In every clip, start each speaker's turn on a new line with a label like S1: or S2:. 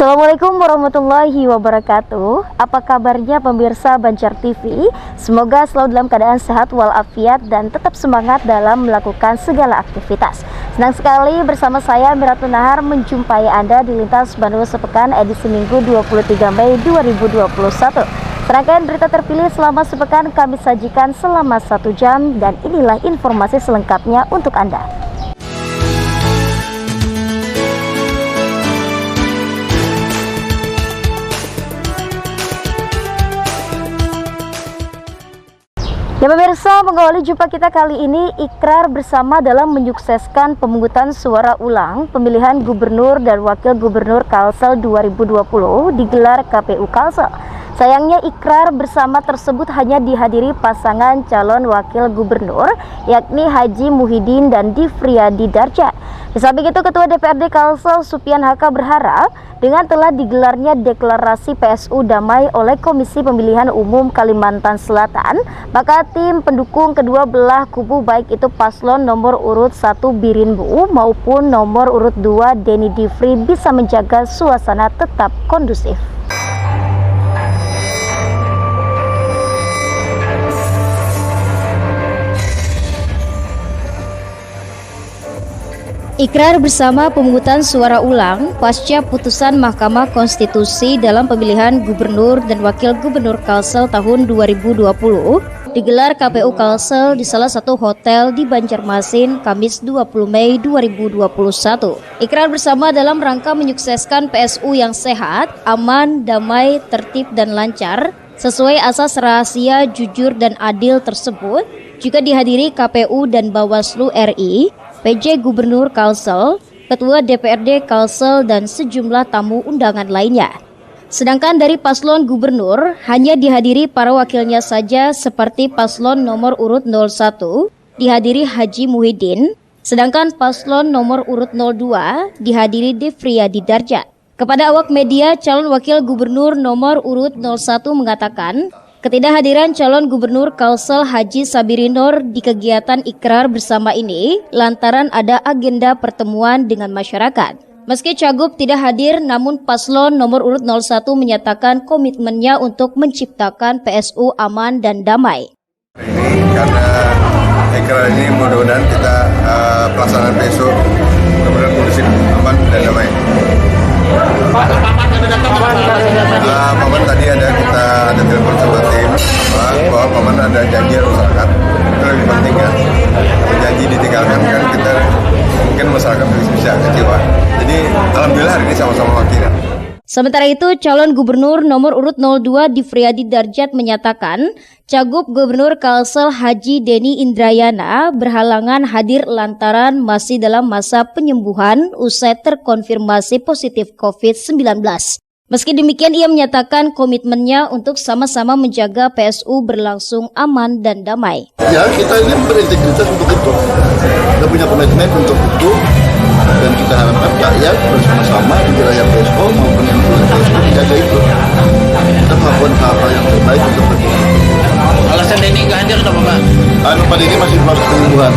S1: Assalamualaikum warahmatullahi wabarakatuh. Apa kabarnya pemirsa Banjar TV? Semoga selalu dalam keadaan sehat walafiat dan tetap semangat dalam melakukan segala aktivitas. Senang sekali bersama saya Miratun Nahar menjumpai Anda di Lintas Bandung Sepekan edisi Minggu 23 Mei 2021. Serangkaian berita terpilih selama sepekan kami sajikan selama 1 jam dan inilah informasi selengkapnya untuk Anda. Ya pemirsa, mengawali jumpa kita kali ini, ikrar bersama dalam menyukseskan pemungutan suara ulang pemilihan gubernur dan wakil gubernur Kalsel 2020 digelar KPU Kalsel. Sayangnya ikrar bersama tersebut hanya dihadiri pasangan calon wakil gubernur yakni Haji Muhyiddin dan Difriyadi Darjat. Di samping itu Ketua DPRD Kalsel Supian Haka berharap dengan telah digelarnya deklarasi PSU damai oleh Komisi Pemilihan Umum Kalimantan Selatan, maka tim pendukung kedua belah kubu baik itu paslon nomor urut 1 Birinbu maupun nomor urut 2 Denny Difri bisa menjaga suasana tetap kondusif. Ikrar bersama pemungutan suara ulang pasca putusan Mahkamah Konstitusi dalam pemilihan gubernur dan wakil gubernur Kalsel tahun 2020 digelar KPU Kalsel di salah satu hotel di Banjarmasin Kamis 20 Mei 2021. Ikrar bersama dalam rangka menyukseskan PSU yang sehat, aman, damai, tertib dan lancar sesuai asas rahasia, jujur dan adil tersebut juga dihadiri KPU dan Bawaslu RI, PJ Gubernur Kalsel, Ketua DPRD Kalsel dan sejumlah tamu undangan lainnya. Sedangkan dari paslon gubernur hanya dihadiri para wakilnya saja seperti paslon nomor urut 01 dihadiri Haji Muhyiddin, sedangkan paslon nomor urut 02 dihadiri Difriyadi Darjat. Kepada awak media, calon wakil gubernur nomor urut 01 mengatakan ketidakhadiran calon gubernur Kalsel Haji Sabirinor di kegiatan ikrar bersama ini lantaran ada agenda pertemuan dengan masyarakat. Meski Cagup tidak hadir, namun paslon nomor urut 01 menyatakan komitmennya untuk menciptakan PSU aman dan damai.
S2: Ini karena ikrar ini mudah-mudahan kita pelaksanaan PSU benar-benar kondusif, aman dan damai. Paman tadi kita ada telepon sama tim bahwa Paman ada janji masyarakat, itu lebih penting ya. Janji ditinggalkan kan kita mungkin masyarakat bisa kecewa. Jadi alhamdulillah hari ini sama-sama wakil.
S1: Sementara itu, calon gubernur nomor urut 02 Difriyadi Darjat menyatakan Cagup Gubernur Kalsel Haji Denny Indrayana berhalangan hadir lantaran masih dalam masa penyembuhan usai terkonfirmasi positif COVID-19. Meski demikian, ia menyatakan komitmennya untuk sama-sama menjaga PSU berlangsung aman dan damai.
S3: Ya, kita ini berintegritas untuk itu. Kita punya komitmen untuk itu. Dan kita harapkan rakyat bersama-sama di wilayah PSO maupun yang bukan PSO menjaga itu. Kita melakukan hal-hal yang terbaik untuk bagi.
S4: Alasan Denny nggak hadir atau Pak?
S3: Pada ini masih proses penyembuhan.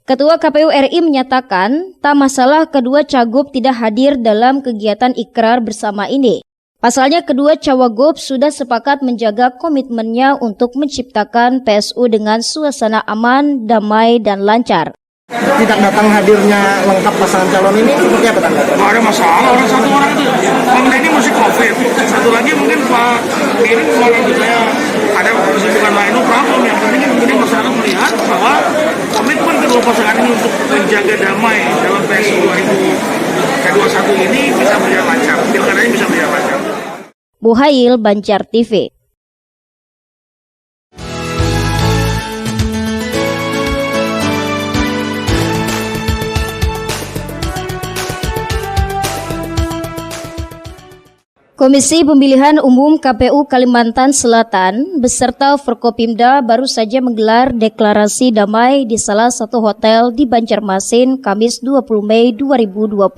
S1: Ketua KPU RI menyatakan tak masalah kedua cagup tidak hadir dalam kegiatan ikrar bersama ini. Pasalnya kedua cawagup sudah sepakat menjaga komitmennya untuk menciptakan PSU dengan suasana aman, damai dan lancar.
S5: Tidak datang hadirnya lengkap pasangan calon ini seperti apa tanggapan?
S4: Nggak ada masalah, satu orang itu Bang Denny masih COVID, satu lagi mungkin Pak Mirin malah saya ada kesibukan lain, itu problem. Yang penting kemudian masyarakat melihat bahwa komitmen kedua pasangan ini untuk menjaga damai dalam PSU 2021 ini bisa berjalan lancar, pilkadanya bisa berjalan lancar.
S1: Buhail, Banjar TV. Komisi Pemilihan Umum KPU Kalimantan Selatan beserta Forkopimda baru saja menggelar deklarasi damai di salah satu hotel di Banjarmasin Kamis 20 Mei 2021.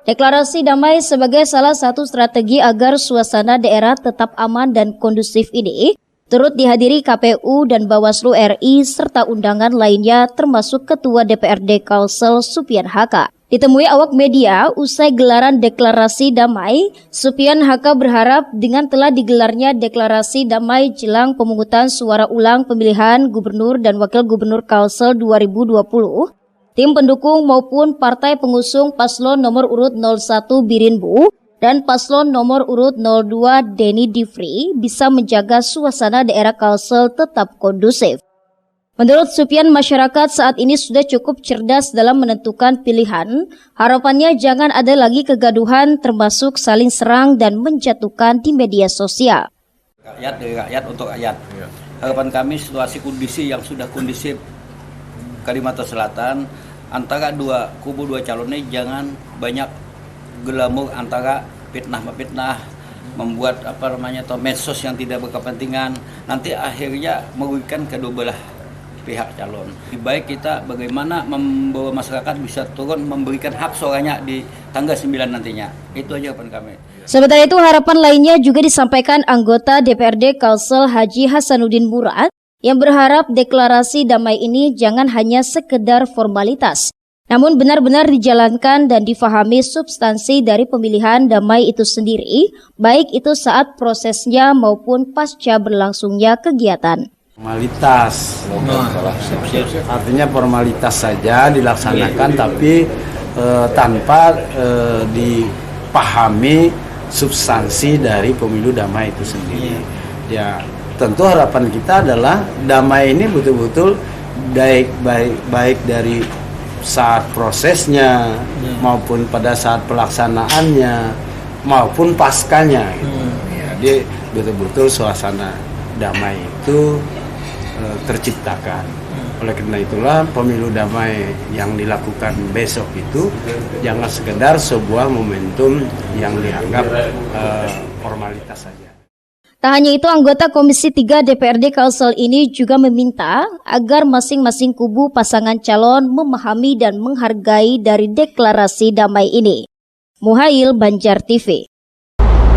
S1: Deklarasi damai sebagai salah satu strategi agar suasana daerah tetap aman dan kondusif ini turut dihadiri KPU dan Bawaslu RI serta undangan lainnya termasuk Ketua DPRD Kalsel Supian Haka. Ditemui awak media usai gelaran deklarasi damai, Supian Haka berharap dengan telah digelarnya deklarasi damai jelang pemungutan suara ulang pemilihan gubernur dan wakil gubernur Kalsel 2020, tim pendukung maupun partai pengusung paslon nomor urut 01 Birinbu dan paslon nomor urut 02 Denny Divri bisa menjaga suasana daerah Kalsel tetap kondusif. Menurut Supian, masyarakat saat ini sudah cukup cerdas dalam menentukan pilihan. Harapannya jangan ada lagi kegaduhan termasuk saling serang dan menjatuhkan di media sosial.
S6: Rakyat dari rakyat untuk rakyat. Harapan kami situasi kondisi yang sudah kondisif Kalimantan Selatan, antara kubu dua calon ini jangan banyak gelamur antara fitnah, membuat medsos yang tidak berkepentingan, nanti akhirnya merugikan kedua belah pihak calon. Lebih baik kita bagaimana membawa masyarakat bisa turun memberikan hak suaranya di tanggal 9 nantinya. Itu aja harapan kami.
S1: Sementara itu harapan lainnya juga disampaikan anggota DPRD Kalsel Haji Hasanuddin Murad yang berharap deklarasi damai ini jangan hanya sekedar formalitas, namun benar-benar dijalankan dan difahami substansi dari pemilihan damai itu sendiri, baik itu saat prosesnya maupun pasca berlangsungnya kegiatan.
S7: Formalitas, artinya formalitas saja dilaksanakan, tapi tanpa dipahami substansi dari pemilu damai itu sendiri. Ya, tentu harapan kita adalah damai ini betul-betul baik dari saat prosesnya maupun pada saat pelaksanaannya maupun paskanya. Jadi betul-betul suasana damai itu terciptakan. Oleh karena itulah pemilu damai yang dilakukan besok itu jangan sekedar sebuah momentum yang dianggap formalitas saja.
S1: Tak hanya itu, anggota Komisi 3 DPRD Kalsel ini juga meminta agar masing-masing kubu pasangan calon memahami dan menghargai dari deklarasi damai ini. Muhail, Banjar TV.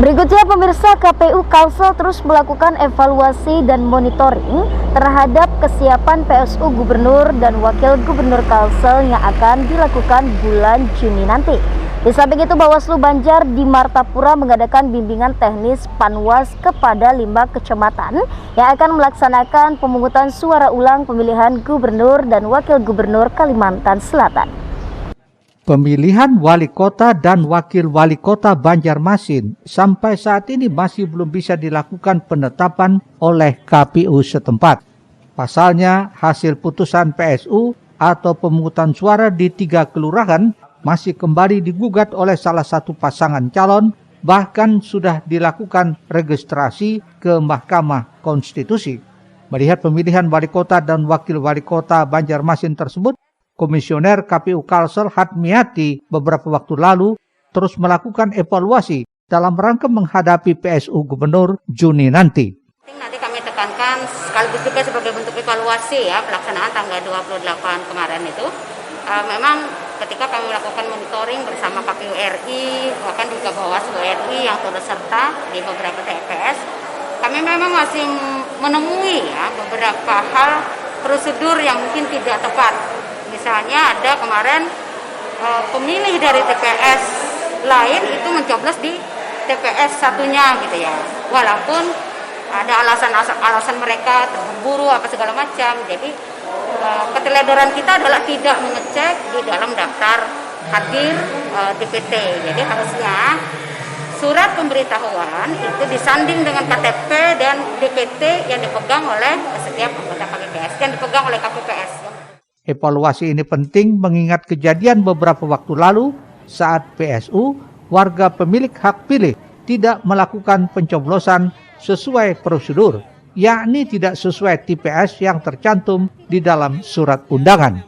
S1: Berikutnya, pemirsa, KPU Kalsel terus melakukan evaluasi dan monitoring terhadap kesiapan PSU Gubernur dan Wakil Gubernur Kalsel yang akan dilakukan bulan Juni nanti. Di samping itu, Bawaslu Banjar di Martapura mengadakan bimbingan teknis Panwas kepada 5 kecamatan yang akan melaksanakan pemungutan suara ulang pemilihan Gubernur dan Wakil Gubernur Kalimantan Selatan.
S8: Pemilihan wali kota dan wakil wali kota Banjarmasin sampai saat ini masih belum bisa dilakukan penetapan oleh KPU setempat. Pasalnya, hasil putusan PSU atau pemungutan suara di 3 kelurahan masih kembali digugat oleh salah satu pasangan calon, bahkan sudah dilakukan registrasi ke Mahkamah Konstitusi. Melihat pemilihan wali kota dan wakil wali kota Banjarmasin tersebut, Komisioner KPU Kalsel Hatmiati beberapa waktu lalu terus melakukan evaluasi dalam rangka menghadapi PSU Gubernur Juni nanti.
S9: Nanti kami tekankan sekaligus juga sebagai bentuk evaluasi ya pelaksanaan tanggal 28 kemarin itu. Memang ketika kami melakukan monitoring bersama KPU RI, bahkan juga Bawaslu RI yang turut serta di beberapa TPS, kami memang masih menemui ya beberapa hal prosedur yang mungkin tidak tepat. Misalnya ada kemarin pemilih dari TPS lain itu mencoblos di TPS satunya gitu ya. Walaupun ada alasan mereka terburu apa segala macam. Jadi keteledoran kita adalah tidak mengecek di dalam daftar hadir DPT. Jadi harusnya surat pemberitahuan itu disanding dengan KTP dan DPT yang dipegang oleh setiap anggota KPPS, yang dipegang oleh KPPS.
S8: Evaluasi ini penting mengingat kejadian beberapa waktu lalu saat PSU, warga pemilik hak pilih tidak melakukan pencoblosan sesuai prosedur, yakni tidak sesuai TPS yang tercantum di dalam surat undangan.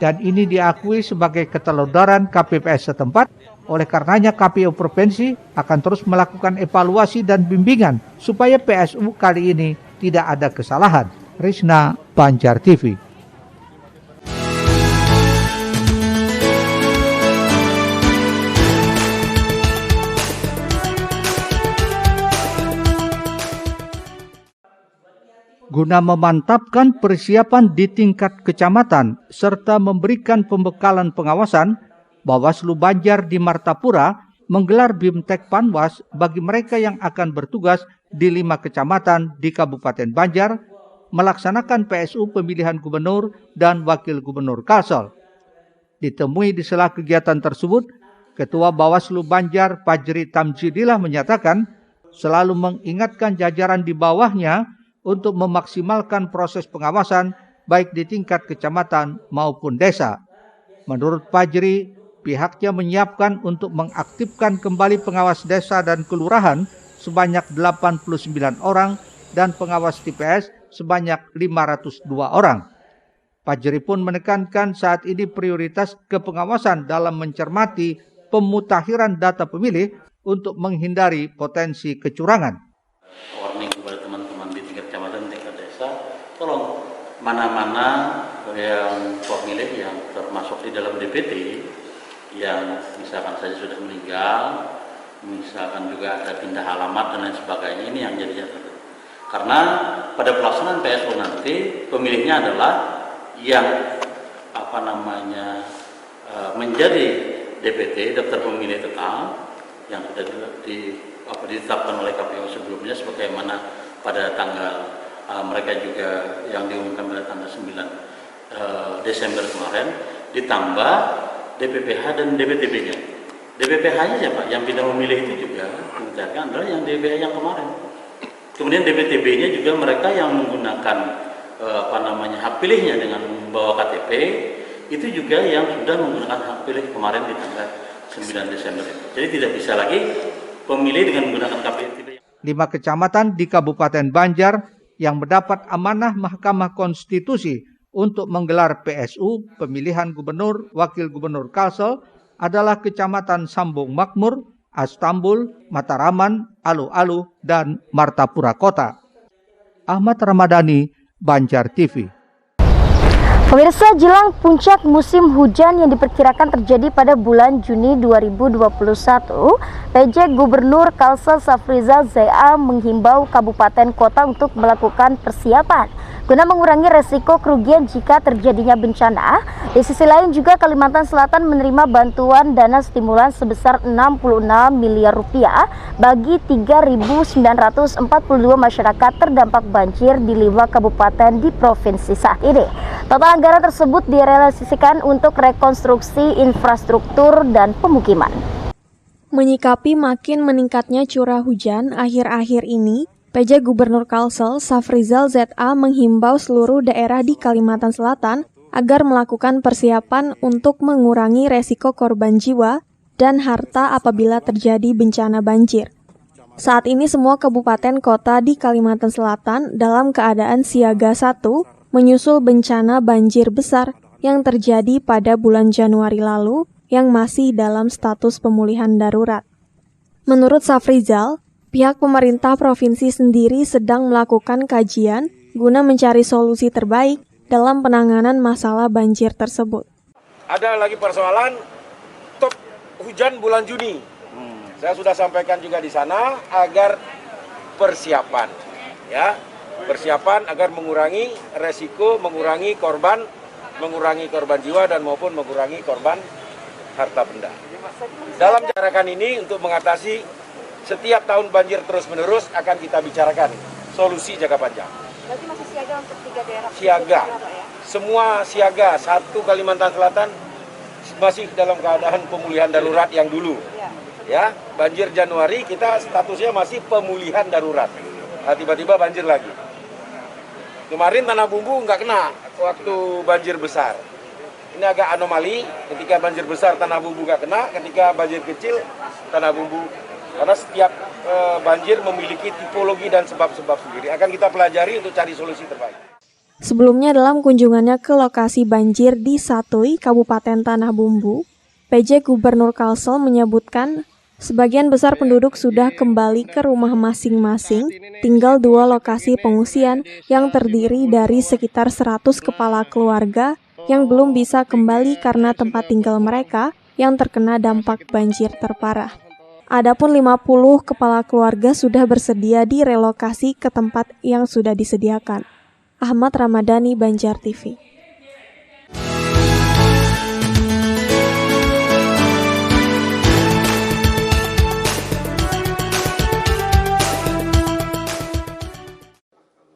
S8: Dan ini diakui sebagai keteledoran KPPS setempat. Oleh karenanya KPU Provinsi akan terus melakukan evaluasi dan bimbingan supaya PSU kali ini tidak ada kesalahan. Rizna, Banjar TV. Guna memantapkan persiapan di tingkat kecamatan serta memberikan pembekalan pengawasan, Bawaslu Banjar di Martapura menggelar BIMTEK Panwas bagi mereka yang akan bertugas di 5 kecamatan di Kabupaten Banjar melaksanakan PSU pemilihan gubernur dan wakil gubernur Kalsel. Ditemui di sela kegiatan tersebut, Ketua Bawaslu Banjar Fajri Tamjidillah menyatakan selalu mengingatkan jajaran di bawahnya untuk memaksimalkan proses pengawasan baik di tingkat kecamatan maupun desa. Menurut Fajri, pihaknya menyiapkan untuk mengaktifkan kembali pengawas desa dan kelurahan sebanyak 89 orang dan pengawas TPS sebanyak 502 orang. Fajri pun menekankan saat ini prioritas kepengawasan dalam mencermati pemutakhiran data pemilih untuk menghindari potensi kecurangan.
S7: Warning kepada teman-teman di tingkat kecamatan, tingkat desa, tolong mana-mana yang pemilih yang termasuk di dalam DPT yang misalkan saja sudah meninggal, misalkan juga ada pindah alamat dan lain sebagainya, ini yang jadi catatan. Karena pada pelaksanaan PSU nanti pemilihnya adalah yang menjadi DPT, daftar pemilih tetap, yang sudah ditetapkan oleh KPU sebelumnya sebagaimana pada tanggal mereka juga yang diumumkan pada tanggal 9 Desember kemarin, ditambah DPPH dan DPTB-nya. DPPH-nya siapa? Yang pindah memilih itu juga mencatatkan adalah yang DPPH yang kemarin. Kemudian DPTB-nya juga mereka yang menggunakan hak pilihnya dengan membawa KTP, itu juga yang sudah menggunakan hak pilih kemarin di tanggal 9 Desember itu. Jadi tidak bisa lagi pemilih dengan menggunakan KTP.
S8: 5 kecamatan di Kabupaten Banjar yang mendapat amanah Mahkamah Konstitusi untuk menggelar PSU pemilihan gubernur wakil gubernur Kalsel adalah Kecamatan Sambung Makmur, Astambul, Mataraman, Alu-Alu, dan Martapura Kota. Ahmad Ramadhani, Banjar TV.
S1: Pemirsa, jelang puncak musim hujan yang diperkirakan terjadi pada bulan Juni 2021, PJ Gubernur Kalsel Safrizal ZA menghimbau kabupaten kota untuk melakukan persiapan guna mengurangi resiko kerugian jika terjadinya bencana. Di sisi lain juga Kalimantan Selatan menerima bantuan dana stimulan sebesar 66 miliar rupiah bagi 3.942 masyarakat terdampak banjir di 5 kabupaten di provinsi saat ini. Total anggaran tersebut direalisasikan untuk rekonstruksi infrastruktur dan pemukiman.
S10: Menyikapi makin meningkatnya curah hujan akhir-akhir ini, PJ Gubernur Kalsel Safrizal ZA menghimbau seluruh daerah di Kalimantan Selatan agar melakukan persiapan untuk mengurangi resiko korban jiwa dan harta apabila terjadi bencana banjir. Saat ini semua kabupaten kota di Kalimantan Selatan dalam keadaan siaga 1 menyusul bencana banjir besar yang terjadi pada bulan Januari lalu yang masih dalam status pemulihan darurat. Menurut Safrizal, pihak pemerintah provinsi sendiri sedang melakukan kajian guna mencari solusi terbaik dalam penanganan masalah banjir tersebut.
S11: Ada lagi persoalan top hujan bulan Juni. Saya sudah sampaikan juga di sana agar persiapan, ya, persiapan agar mengurangi resiko, mengurangi korban jiwa dan maupun mengurangi korban harta benda. Dalam bicarakan ini untuk mengatasi setiap tahun banjir terus-menerus akan kita bicarakan solusi jangka panjang.
S12: Berarti masih siaga untuk 3 daerah?
S11: Siaga, semua siaga. 1 Kalimantan Selatan masih dalam keadaan pemulihan darurat yang dulu. Ya, banjir Januari kita statusnya masih pemulihan darurat. Nah, tiba-tiba banjir lagi. Kemarin Tanah Bumbu nggak kena waktu banjir besar. Ini agak anomali, ketika banjir besar Tanah Bumbu nggak kena, ketika banjir kecil Tanah Bumbu. Karena setiap banjir memiliki tipologi dan sebab-sebab sendiri. Akan kita pelajari untuk cari solusi terbaik.
S10: Sebelumnya dalam kunjungannya ke lokasi banjir di Satui, Kabupaten Tanah Bumbu, PJ Gubernur Kalsel menyebutkan sebagian besar penduduk sudah kembali ke rumah masing-masing, tinggal 2 lokasi pengungsian yang terdiri dari sekitar 100 kepala keluarga yang belum bisa kembali karena tempat tinggal mereka yang terkena dampak banjir terparah. Adapun 50 kepala keluarga sudah bersedia direlokasi ke tempat yang sudah disediakan. Ahmad Ramadhani, Banjar TV.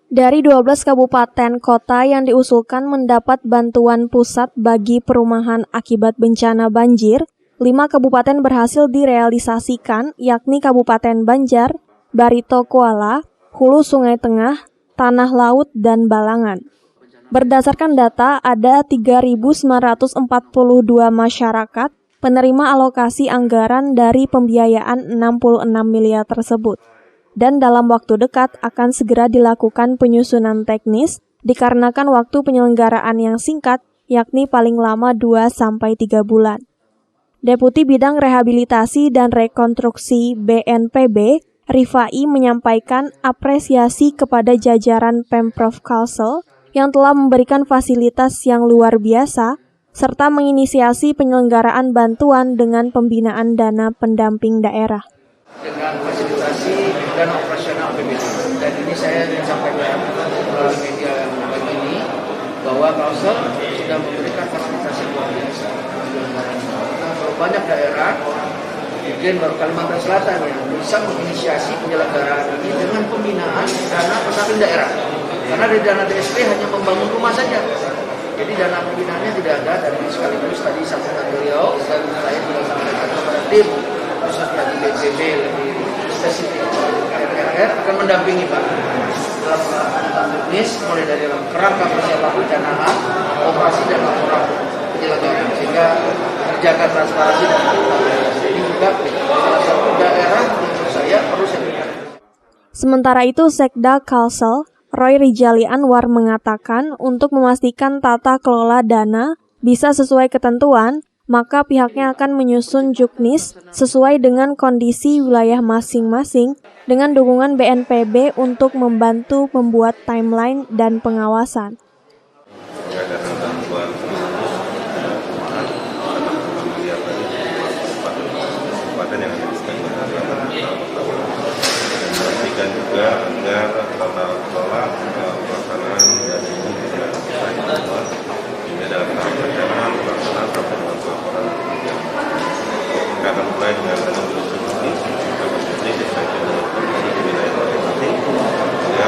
S10: Dari 12 kabupaten kota yang diusulkan mendapat bantuan pusat bagi perumahan akibat bencana banjir, 5 kabupaten berhasil direalisasikan, yakni Kabupaten Banjar, Barito Kuala, Hulu Sungai Tengah, Tanah Laut, dan Balangan. Berdasarkan data, ada 3.942 masyarakat penerima alokasi anggaran dari pembiayaan 66 miliar tersebut. Dan dalam waktu dekat akan segera dilakukan penyusunan teknis dikarenakan waktu penyelenggaraan yang singkat, yakni paling lama 2-3 bulan. Deputi Bidang Rehabilitasi dan Rekonstruksi BNPB, Rifai, menyampaikan apresiasi kepada jajaran Pemprov Kalsel yang telah memberikan fasilitas yang luar biasa, serta menginisiasi penyelenggaraan bantuan dengan pembinaan dana pendamping daerah.
S13: Dengan fasilitasi dan operasional PBD. Dan ini saya ingin sampaikan melalui media pagi ini bahwa Kalsel sudah memberikan fasilitas yang luar biasa. Banyak daerah, mungkin baru Kalimantan Selatan yang bisa menginisiasi penyelenggaraan ini dengan pembinaan dana pendamping daerah. Karena di dana DSP hanya membangun rumah saja. Jadi dana pembinaannya tidak ada, dan sekaligus tadi sampaikan beliau dan saya juga sampaikan kepada tim khususnya di BNPB lebih spesifik RRR akan mendampingi Pak dalam melakukan teknis mulai dari kerangka persiapan perencanaan, operasi dan laporan penyelenggaraan sehingga terjaga transparansi dan akuntabilitas. Ini juga salah satu daerah menurut saya perlu saya berikan.
S10: Sementara itu, Sekda Kalsel Roy Rijali Anwar mengatakan untuk memastikan tata kelola dana bisa sesuai ketentuan, maka pihaknya akan menyusun juknis sesuai dengan kondisi wilayah masing-masing dengan dukungan BNPB untuk membantu membuat timeline dan pengawasan.
S2: Dan juga agar tata kelola pelaksanaan dan ini bisa dilakukan hingga dalam tahap perencanaan pelaksanaan sampai laporan kita akan mulai dengan menyusun juknis ini saya kira di wilayah masing-masing sehingga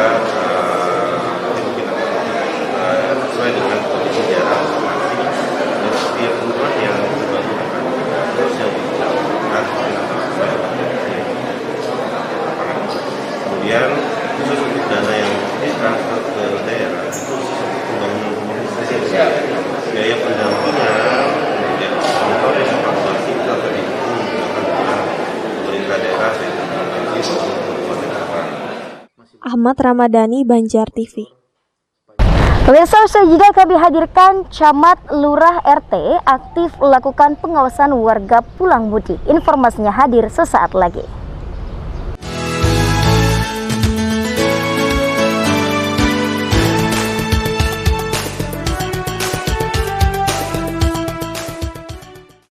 S2: nanti mungkin akan sesuai dengan kondisi daerah masing-masing dan setiap kebutuhan yang terbantu akan terus yang dilakukan kemudian khusus untuk dana yang ditransfer ke daerah itu pembangunan rumah biaya pendampingan kemudian monitoring evaluasi itu akan didukung dengan pemerintah daerah sehingga nanti
S10: Ahmad Ramadhani, Banjar TV.
S1: Pemirsa, usai jeda kami hadirkan Camat Lurah RT aktif melakukan pengawasan warga pulang mudik. Informasinya hadir sesaat lagi.